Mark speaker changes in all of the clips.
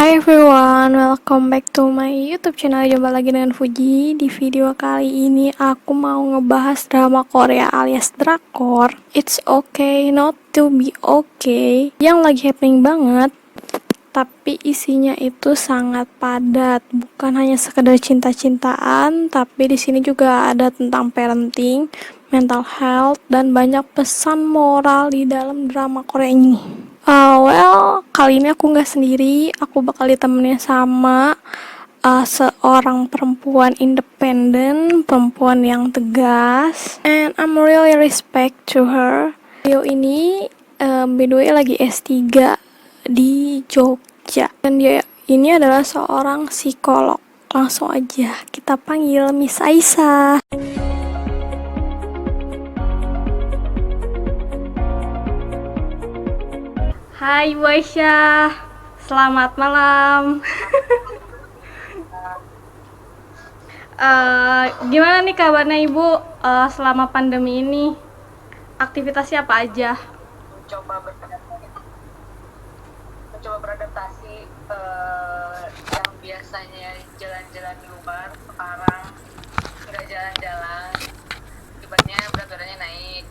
Speaker 1: Hi everyone, welcome back to my YouTube channel. Jumpa lagi dengan Fuji. Di video kali ini aku mau ngebahas drama Korea alias drakor. It's okay not to be okay, yang lagi happening banget. Tapi isinya itu sangat padat, bukan hanya sekedar cinta-cintaan, tapi di sini juga ada tentang parenting, mental health, dan banyak pesan moral di dalam drama Korea ini. Kali ini aku nggak sendiri, aku bakal ditemenin sama seorang perempuan independen, perempuan yang tegas, and I'm really respect to her. Beliau ini by the way lagi S3 di Jogja, dan dia ini adalah seorang psikolog. Langsung aja kita panggil Miss Aisyah. Hai Bu Aisyah, selamat malam. Gimana nih kabarnya Ibu selama pandemi ini? Aktivitasnya apa aja?
Speaker 2: Mencoba beradaptasi yang biasanya jalan-jalan di luar, sekarang nggak jalan-jalan, akibatnya berat badannya naik.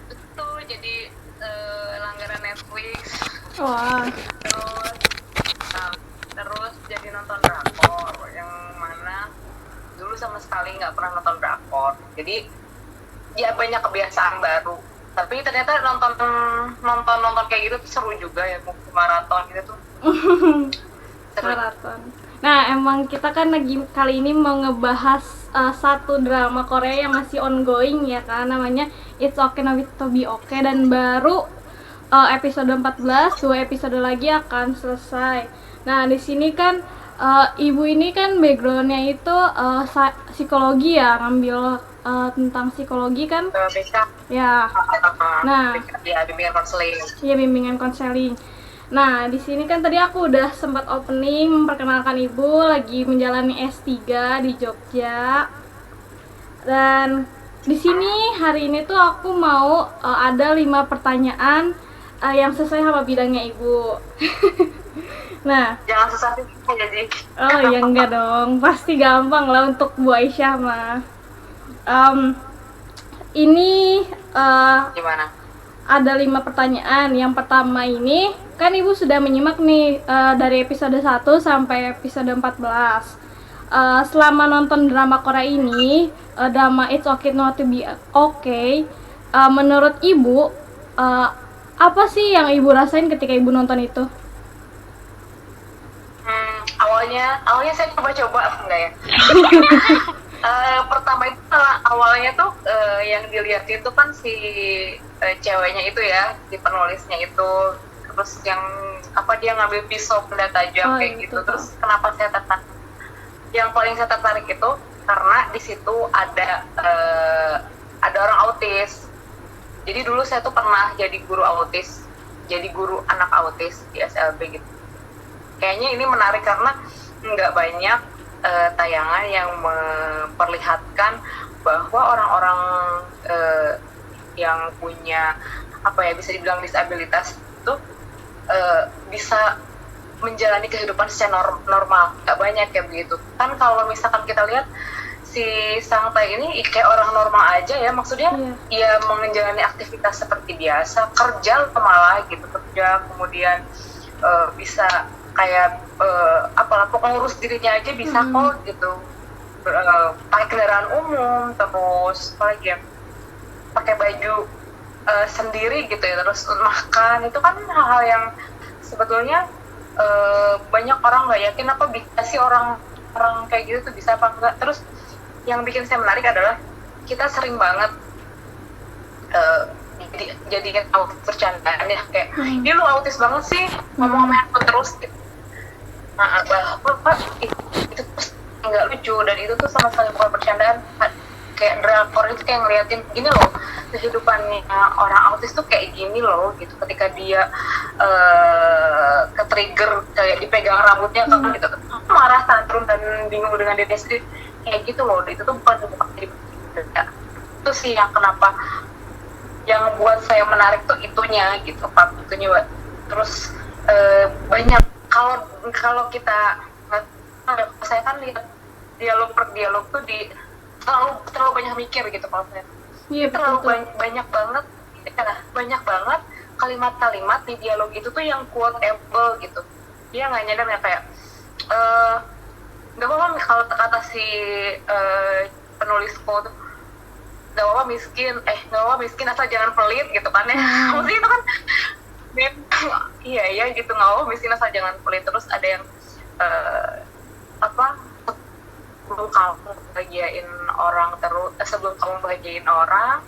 Speaker 2: Terus itu jadi langganan Netflix.
Speaker 1: Wah.
Speaker 2: Terus jadi nonton drakor yang mana dulu sama sekali nggak pernah nonton drakor, jadi ya banyak kebiasaan baru. Tapi ternyata nonton kayak gitu tuh seru juga ya, maraton gitu tuh.
Speaker 1: Maraton. Nah, emang kita kan lagi kali ini mau ngebahas satu drama Korea yang masih ongoing ya kan, namanya It's Okay Not to Be Okay, dan baru episode 14, 2 episode lagi akan selesai. Nah, di sini kan ibu ini kan backgroundnya itu psikologi ya, ngambil tentang psikologi kan? Ya. Nah,
Speaker 2: bimbingan konseling.
Speaker 1: Iya, bimbingan konseling. Nah, di sini kan tadi aku udah sempat opening memperkenalkan ibu lagi menjalani S3 di Jogja. Dan di sini hari ini tuh aku mau ada 5 pertanyaan yang sesuai sama bidangnya ibu. Nah,
Speaker 2: Jangan susah sih jadi.
Speaker 1: oh ya enggak dong, pasti gampang lah untuk Bu Aisyah mah. Ini
Speaker 2: Gimana?
Speaker 1: ada 5 pertanyaan. Yang pertama ini, kan Ibu sudah menyimak nih dari episode 1 sampai episode 14. Selama nonton drama Korea ini, drama It's Okay Not to Be Okay, menurut Ibu, apa sih yang Ibu rasain ketika Ibu nonton itu?
Speaker 2: Awalnya saya coba-coba enggak ya. Pertama itu awalnya tuh yang dilihat itu kan si ceweknya itu ya, si penulisnya itu, terus yang dia ngambil pisau benda tajam kayak gitu. Terus kenapa saya tertarik? Yang paling saya tertarik itu karena di situ ada orang autis. Jadi dulu saya tuh pernah jadi guru autis, jadi guru anak autis di SLB gitu. Kayaknya ini menarik karena nggak banyak tayangan yang memperlihatkan bahwa orang-orang yang punya bisa dibilang disabilitas itu bisa menjalani kehidupan secara normal. Nggak banyak ya begitu kan. Kalau misalkan kita lihat si Sang Tae ini kayak orang normal aja ya, maksudnya ya menjalani aktivitas seperti biasa, kerja malah gitu, kerja kemudian bisa kayak pengurus dirinya aja bisa kok gitu, pakai kendaraan umum, terus pakai baju sendiri gitu ya, terus makan. Itu kan hal-hal yang sebetulnya banyak orang nggak yakin apa bisa sih orang kayak gitu tuh bisa apa enggak. Terus yang bikin saya menarik adalah kita sering banget jadikan autis bercandaan ya, kayak ini lu autis banget sih, ngomong sama terus gitu. Bahwa itu nggak lucu, dan itu tuh sama sekali bukan bercandaan. Kayak drakor itu kayak ngeliatin gini loh, kehidupannya orang autis tuh kayak gini loh gitu. Ketika dia ke-trigger, kayak dipegang rambutnya kan gitu, marah, tantrum, dan bingung dengan dirinya sendiri kayak gitu loh. Itu tuh bukan itu sih yang kenapa yang buat saya menarik tuh itunya gitu, part itunya terus banyak kalau kita saya kan lihat dialog per dialog tuh terlalu banyak mikir gitu kalau saya.
Speaker 3: Iya,
Speaker 2: Terlalu
Speaker 3: betul.
Speaker 2: banyak banget banyak banget kalimat-kalimat di dialog itu tuh yang quotable gitu. Dia nggak nyadar ya kayak nggak apa-apa kalau kata si penulis quote, nggak apa-apa miskin asal jangan pelit gitu kan ya. Maksudnya itu kan iya gitu, nggak apa-apa miskin asal jangan pelit. Terus ada yang apa, sebelum kamu bahagiain orang sebelum kamu bahagiain orang,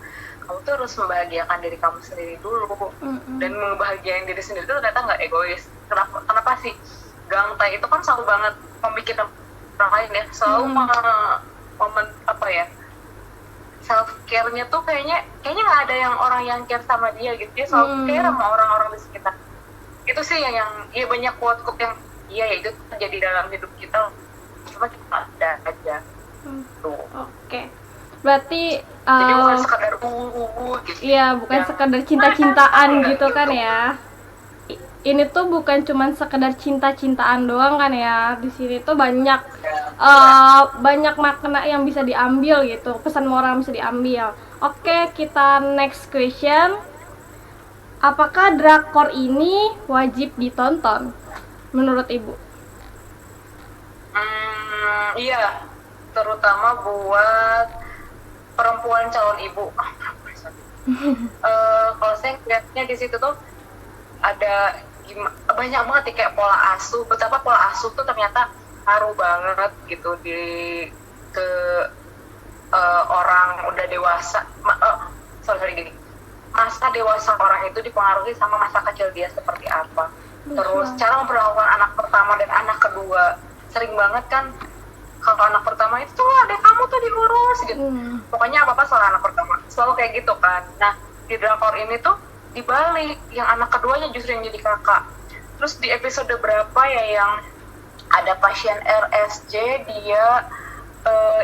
Speaker 2: kamu tuh harus membahagiakan diri kamu sendiri dulu. Dan membahagiain diri sendiri itu ternyata nggak egois. Kenapa sih Gangta itu kan selalu banget memikirkan orang lain ya, selalu momen apa ya, self care-nya tuh kayaknya nggak ada yang orang yang care sama dia gitu. Dia selalu care sama orang-orang di sekitar. Itu sih yang ya banyak quote yang iya ya itu terjadi dalam hidup kita, cuma kita ada aja tuh.
Speaker 3: Oke. Berarti
Speaker 2: Jadi bukan sekadar gitu.
Speaker 3: iya, bukan
Speaker 2: Yang
Speaker 3: sekedar cinta-cintaan
Speaker 2: enggak
Speaker 3: gitu kan ya. Ini tuh bukan cuman sekedar cinta-cintaan doang kan ya. Di sini tuh banyak banyak makna yang bisa diambil gitu, pesan moral yang bisa diambil. Oke, kita next question. Apakah drakor ini wajib ditonton menurut Ibu?
Speaker 2: Iya, terutama buat perempuan calon ibu. Kalau saya lihatnya di situ tuh ada banyak banget nih, kayak pola asuh, betapa pola asuh tuh ternyata ngaruh banget gitu ke orang udah dewasa. Sorry gini, masa dewasa orang itu dipengaruhi sama masa kecil dia seperti apa. Terus cara memperlakukan anak pertama dan anak kedua, sering banget kan kalau anak pertama itu tuh adek kamu tuh diurus gitu. Pokoknya apa-apa soal anak pertama selalu kayak gitu kan. Nah di drakor ini tuh dibalik, yang anak keduanya justru yang jadi kakak. Terus di episode berapa ya yang ada pasien RSJ, dia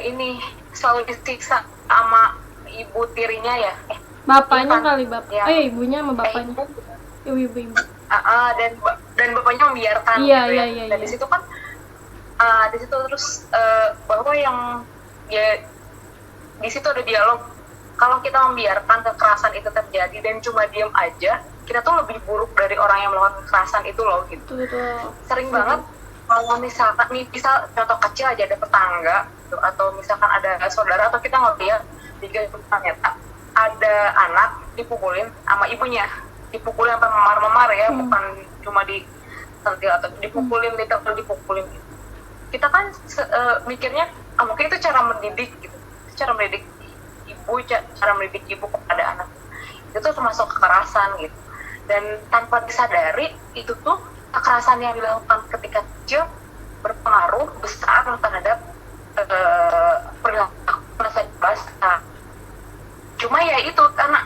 Speaker 2: ini selalu disiksa sama ibu tirinya ya,
Speaker 3: Bapaknya
Speaker 2: kan?
Speaker 3: kali bapak.
Speaker 2: Ya.
Speaker 3: Ibunya sama bapaknya. Ibu.
Speaker 2: Dan bapaknya membiarkan
Speaker 3: Iya,
Speaker 2: gitu ya.
Speaker 3: iya.
Speaker 2: Dan di situ kan di situ terus bahwa yang ya di situ ada dialog, kalau kita membiarkan kekerasan itu terjadi dan cuma diem aja, kita tuh lebih buruk dari orang yang melakukan kekerasan itu loh gitu.
Speaker 3: Betul.
Speaker 2: Sering banget kalau misalkan nih, misal contoh kecil aja, ada tetangga gitu, atau misalkan ada saudara, atau kita ngeliat di ternyata ada anak dipukulin sama ibunya, dipukulin sampai memar-memar ya, bukan cuma disentil atau dipukulin, literal dipukulin gitu. Kita kan mikirnya mungkin itu cara mendidik gitu, cara mendidik ibu kepada anak, itu tuh termasuk kekerasan gitu. Dan tanpa disadari itu tuh kekerasan yang dilakukan ketika kecil berpengaruh besar terhadap perilaku masa dewasa. Cuma ya itu karena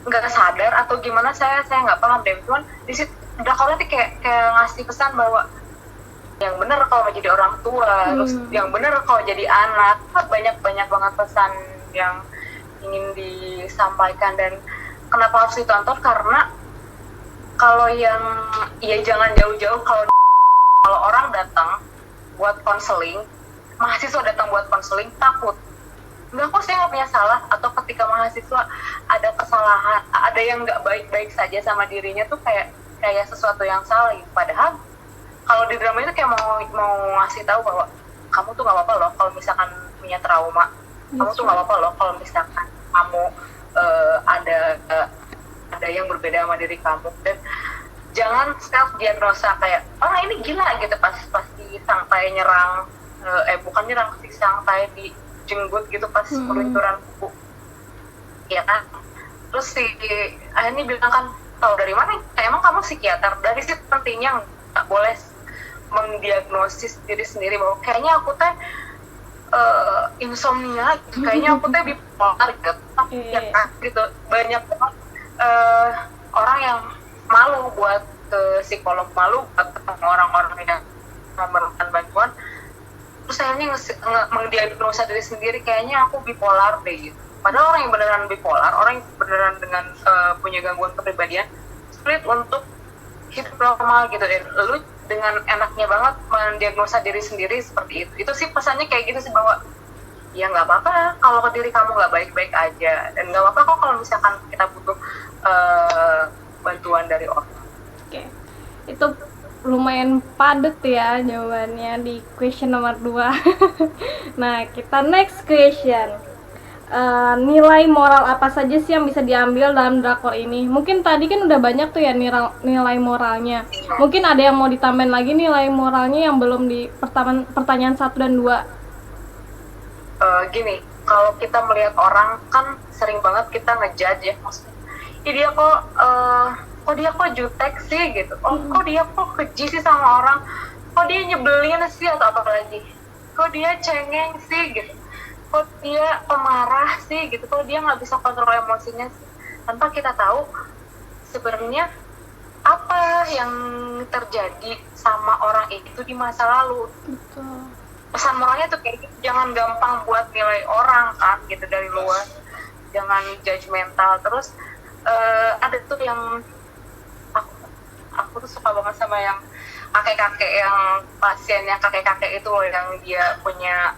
Speaker 2: nggak sadar atau gimana, saya nggak paham deh. Cuman di situ drakornya tuh kayak ngasih pesan bahwa yang benar kalau jadi orang tua, terus yang benar kalau jadi anak. Banyak banget pesan yang ingin disampaikan. Dan kenapa harus ditonton, karena kalau yang ya jangan jauh-jauh, kalau orang datang buat konseling, mahasiswa datang buat konseling takut, enggak kok saya nggak punya salah, atau ketika mahasiswa ada kesalahan, ada yang nggak baik-baik saja sama dirinya tuh kayak sesuatu yang salah gitu. Padahal kalau di drama itu kayak mau ngasih tahu bahwa kamu tuh nggak apa-apa loh kalau misalkan punya trauma, kamu tuh nggak apa-apa loh kalau misalkan kamu ada yang berbeda sama diri kamu. Dan jangan self diagnosa kayak orang ini gila gitu pas disangkai nyerang, bukan nyerang sih, sangkai di jenggut gitu pas peluncuran buku, ya kan. Terus si ini bilang kan, tahu dari mana? Emang kamu psikiater? Dari situ pentingnya nggak boleh mendiagnosis diri sendiri bahwa kayaknya aku teh insomnia, kayaknya aku teh bipolar gitu. Ya kan, gitu. Banyak banget orang yang malu buat ke psikolog, malu buat ketemu orang-orang yang memerlukan bantuan. Terus akhirnya mendiagnosa diri sendiri, kayaknya aku bipolar deh gitu. Padahal orang yang beneran bipolar, orang yang beneran dengan punya gangguan kepribadian, sulit untuk hidup normal gitu, dan lu dengan enaknya banget mendiagnosa diri sendiri seperti itu sih pesannya kayak gitu sih, bahwa ya nggak apa-apa kalau ke diri kamu nggak baik-baik aja, dan nggak apa-apa kok kalau misalkan kita butuh bantuan dari orang.
Speaker 3: Oke, itu lumayan padat ya jawabannya di question nomor 2. Nah, kita next question. Nilai moral apa saja sih yang bisa diambil dalam drakor ini? Mungkin tadi kan udah banyak tuh ya nilai moralnya. Mungkin ada yang mau ditambahin lagi nilai moralnya yang belum di pertanyaan 1 dan 2.
Speaker 2: Gini, kalau kita melihat orang kan sering banget kita ngejudge ya, maksudnya dia kok dia kok jutek sih gitu, kok dia kok keji sih sama orang, kok dia nyebelin sih, atau apa lagi, kok dia cengeng sih gitu, kok dia pemarah sih gitu, kok dia nggak bisa kontrol emosinya sih, tanpa kita tahu sebenarnya apa yang terjadi sama orang itu di masa lalu.
Speaker 3: Betul.
Speaker 2: Pesan moralnya tuh kayak gitu, jangan gampang buat nilai orang kan gitu dari luar, jangan judgmental. Terus ada tuh yang aku tuh suka banget sama yang kakek-kakek, yang pasiennya kakek-kakek itu loh, yang dia punya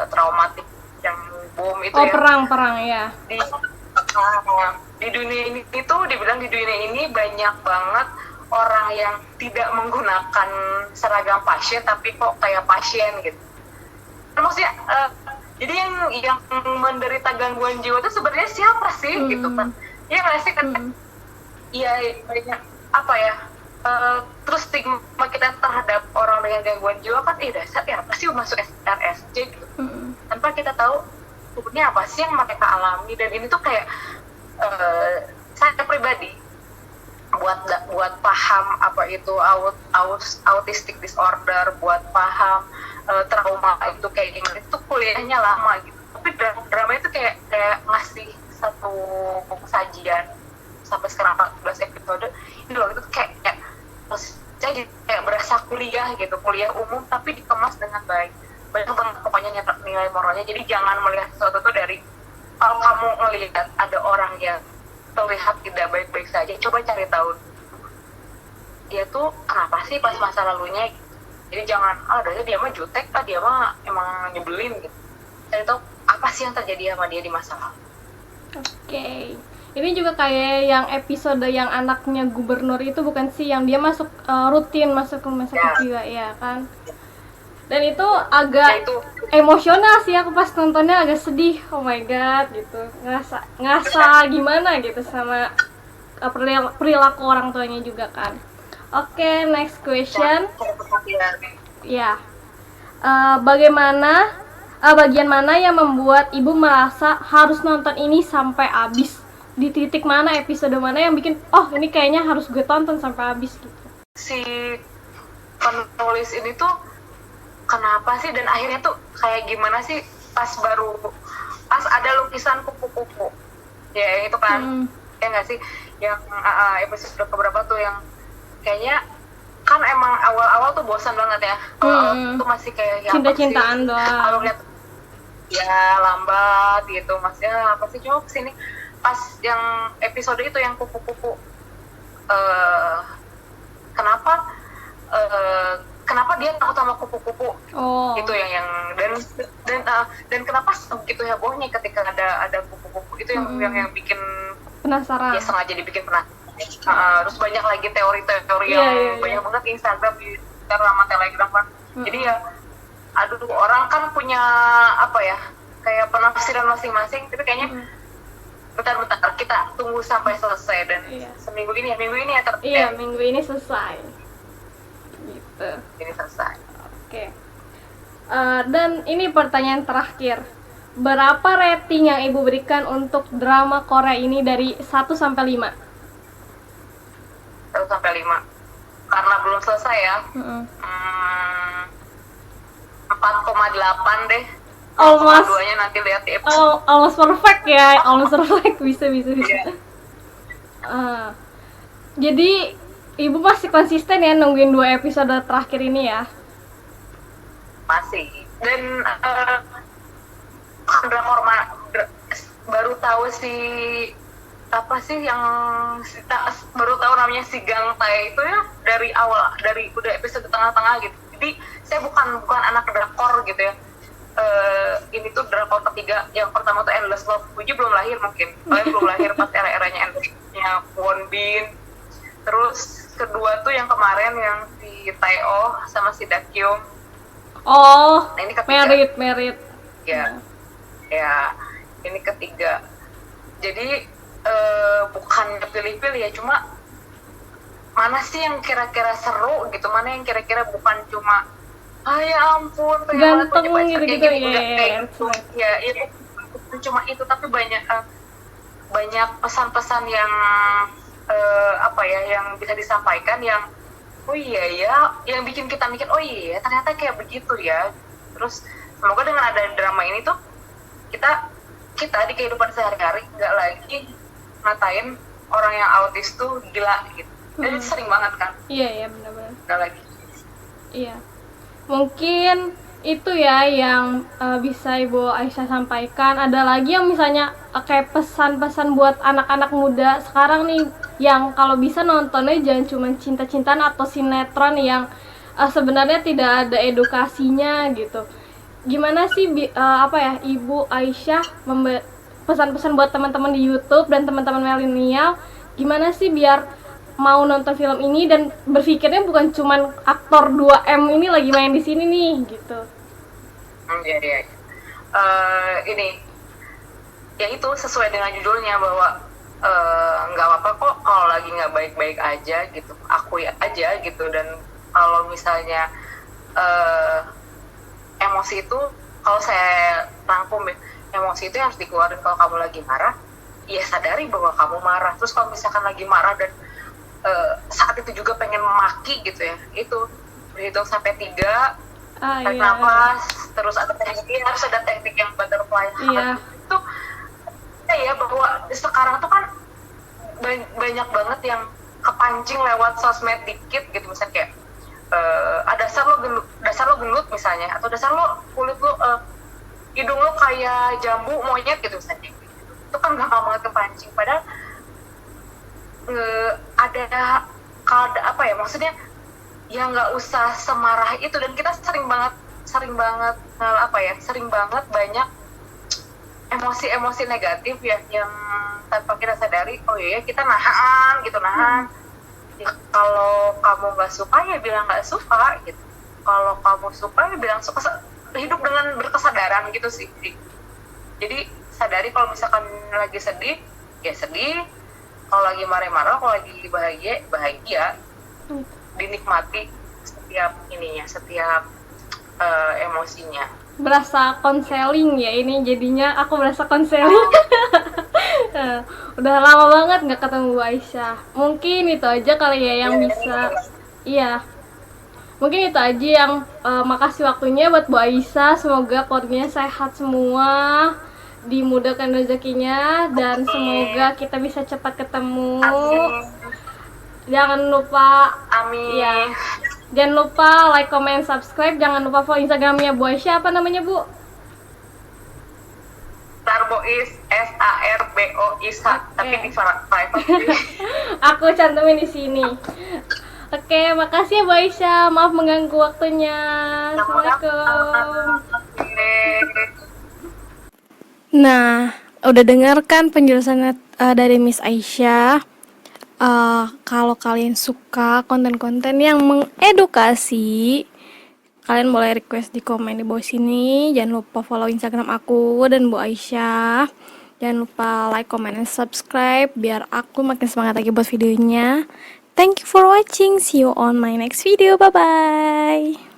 Speaker 2: traumatik yang bom itu ya.
Speaker 3: Perang ya.
Speaker 2: Di dunia ini itu dibilang di dunia ini banyak banget orang yang tidak menggunakan seragam pasien tapi kok kayak pasien gitu. Maksudnya jadi yang menderita gangguan jiwa itu sebenarnya siapa sih gitu kan? Iya nggak sih kan? Iya banyak apa ya? Terus stigma kita terhadap orang dengan gangguan jiwa kan dasar ya pasti masuk RSJ gitu. Tanpa kita tahu sebenarnya apa sih yang mereka alami, dan ini tuh kayak saya pribadi buat paham apa itu autistic disorder, buat paham trauma itu kayak gimana, itu kuliahnya lama gitu. Tapi drama itu kayak ngasih satu sajian sampai sekarang 14 episode ini loh, itu kayak jadi kayak berasa kuliah gitu, kuliah umum tapi dikemas dengan baik. Banyak banget pokoknya nilai moralnya. Jadi jangan melihat sesuatu itu dari kalau kamu ngelihat ada orang yang terlihat tidak baik-baik saja, coba cari tahu dia tuh kenapa sih pas masa lalunya. Jadi jangan dia mah jutek, dia mah emang nyebelin gitu. Cari tahu apa sih yang terjadi sama dia di masa lalu.
Speaker 3: Oke. Ini juga kayak yang episode yang anaknya gubernur itu bukan sih, yang dia masuk rutin masuk ke rumah sakit jiwa ya kan. Dan itu agak emosional sih, aku pas nontonnya agak sedih. Oh my god gitu. Ngerasa gimana gitu sama perilaku orang tuanya juga kan. Oke, next question. Ya. Bagian mana yang membuat ibu merasa harus nonton ini sampai habis? Di titik mana, episode mana yang bikin ini kayaknya harus gue tonton sampai habis gitu?
Speaker 2: Si penulis ini tuh kenapa sih, dan akhirnya tuh kayak gimana sih pas ada lukisan kupu-kupu ya itu kan, ya nggak sih, yang episode keberapa tuh yang kayaknya kan emang awal-awal tuh bosan banget ya, awal tuh masih kayak
Speaker 3: cinta-cintaan doang,
Speaker 2: kalau lihat ya lambat gitu, masnya apa sih, cuma kesini pas yang episode itu yang kupu-kupu, kenapa dia takut sama kupu-kupu, itu yang dan kenapa begitu hebohnya ketika ada kupu-kupu itu, yang bikin
Speaker 3: penasaran,
Speaker 2: ya sengaja dibikin penasaran. Terus banyak lagi teori-teori yang banyak banget di Instagram, di Twitter sama Telegram kan. Jadi ya orang kan punya apa ya, kayak penafsiran masing-masing, tapi kayaknya bentar kita tunggu sampai selesai, dan minggu ini ya
Speaker 3: minggu ini selesai gitu.
Speaker 2: Ini selesai.
Speaker 3: Oke. Dan ini pertanyaan terakhir, berapa rating yang ibu berikan untuk drama Korea ini dari 1 sampai 5?
Speaker 2: 1 sampai 5 karena belum selesai ya. 4,8 deh.
Speaker 3: Almost,
Speaker 2: duanya nanti lihat di episode.
Speaker 3: Almost perfect ya, almost perfect, bisa. Jadi ibu masih konsisten ya nungguin 2 episode terakhir ini ya?
Speaker 2: Masih. Dan drakor baru tahu si apa sih yang kita baru tahu namanya si Gang Tae itu ya dari awal, dari udah episode tengah-tengah gitu. Jadi saya bukan anak drakor gitu ya. Ini tuh drakor ketiga. Yang pertama tuh Endless Love. Puji belum lahir mungkin. Kalian belum lahir pas era-eranya Endless Love-nya Won Bin. Terus kedua tuh yang kemarin yang si Tae-oh sama si Dakyung.
Speaker 3: Oh,
Speaker 2: Nah ini ketiga.
Speaker 3: merit.
Speaker 2: Ya, ya ini ketiga. Jadi bukan pilih-pilih ya, cuma mana sih yang kira-kira seru gitu, mana yang kira-kira bukan cuma ya ampun pengen banget
Speaker 3: Ganteng
Speaker 2: punya pacar
Speaker 3: gitu-gitu,
Speaker 2: kayak gini,
Speaker 3: ya.
Speaker 2: enggak kayak gitu ya, bukan cuma itu, tapi banyak pesan-pesan yang apa ya, yang bisa disampaikan, yang oh iya ya, yang bikin kita mikir oh iya ya, ternyata kayak begitu ya. Terus semoga dengan ada drama ini tuh kita di kehidupan sehari-hari nggak lagi ngatain orang yang autis tuh gila gitu. Dan itu sering banget kan,
Speaker 3: Iya benar-benar.
Speaker 2: nggak lagi.
Speaker 3: Iya. Mungkin itu ya yang bisa Ibu Aisyah sampaikan. Ada lagi yang misalnya kayak pesan-pesan buat anak-anak muda sekarang nih, yang kalau bisa nontonnya jangan cuma cinta-cintaan atau sinetron yang sebenarnya tidak ada edukasinya gitu. Gimana sih apa ya Ibu Aisyah pesan-pesan buat teman-teman di YouTube dan teman-teman milenial, gimana sih biar mau nonton film ini dan berpikirnya bukan cuman aktor 2M ini lagi main di sini nih gitu.
Speaker 2: Iya. Ini ya itu sesuai dengan judulnya bahwa nggak apa-apa kok kalau lagi nggak baik-baik aja gitu, akui aja gitu. Dan kalau misalnya emosi itu, kalau saya rangkum ya, emosi itu harus dikeluarin kalau kamu lagi marah, ya sadari bahwa kamu marah. Terus kalau misalkan lagi marah dan saat itu juga pengen memaki gitu ya, itu berhitung sampai 3, tarik nafas, terus harus ada teknik yang butterfly heart. Itu ya bahwa sekarang tuh kan banyak banget yang kepancing lewat sosmed dikit gitu, misalnya kayak dasar lo gendut misalnya, atau dasar lo kulit lo hidung lo kayak jambu monyet gitu misalnya. Itu kan gampang banget kepancing, padahal ada apa ya, maksudnya ya nggak usah semarah itu. Dan kita sering banget banyak emosi-emosi negatif ya, yang tanpa kita sadari oh iya kita nahan ya. Kalau kamu nggak suka ya bilang nggak suka gitu, kalau kamu suka ya bilang suka. Hidup dengan berkesadaran gitu sih. Jadi sadari kalau misalkan lagi sedih ya sedih, kalau lagi marah-marah, kalau lagi bahagia, dinikmati setiap emosinya.
Speaker 3: Berasa konseling ya ini jadinya, aku berasa konseling. Udah lama banget nggak ketemu Bu Aisyah. Mungkin itu aja kali ya yang bisa. Iya. Mungkin itu aja yang makasih waktunya buat Bu Aisyah. Semoga keluarganya sehat semua, dimudahkan rezekinya, dan semoga kita bisa cepat ketemu. Jangan lupa ya, jangan lupa like, comment, subscribe. Jangan lupa follow Instagramnya Bu Aisyah. Apa namanya Bu?
Speaker 2: Sarbois, SARBOIS, tapi di private.
Speaker 3: Aku cantumin di sini. Oke, makasih ya Bu Aisyah. Maaf mengganggu waktunya. Assalamualaikum.
Speaker 1: Nah, udah dengarkan penjelasan dari Miss Aisyah. Kalau kalian suka konten-konten yang mengedukasi, kalian boleh request di komen di bawah sini. Jangan lupa follow Instagram aku dan Bu Aisyah. Jangan lupa like, comment, and subscribe biar aku makin semangat lagi buat videonya. Thank you for watching. See you on my next video. Bye-bye.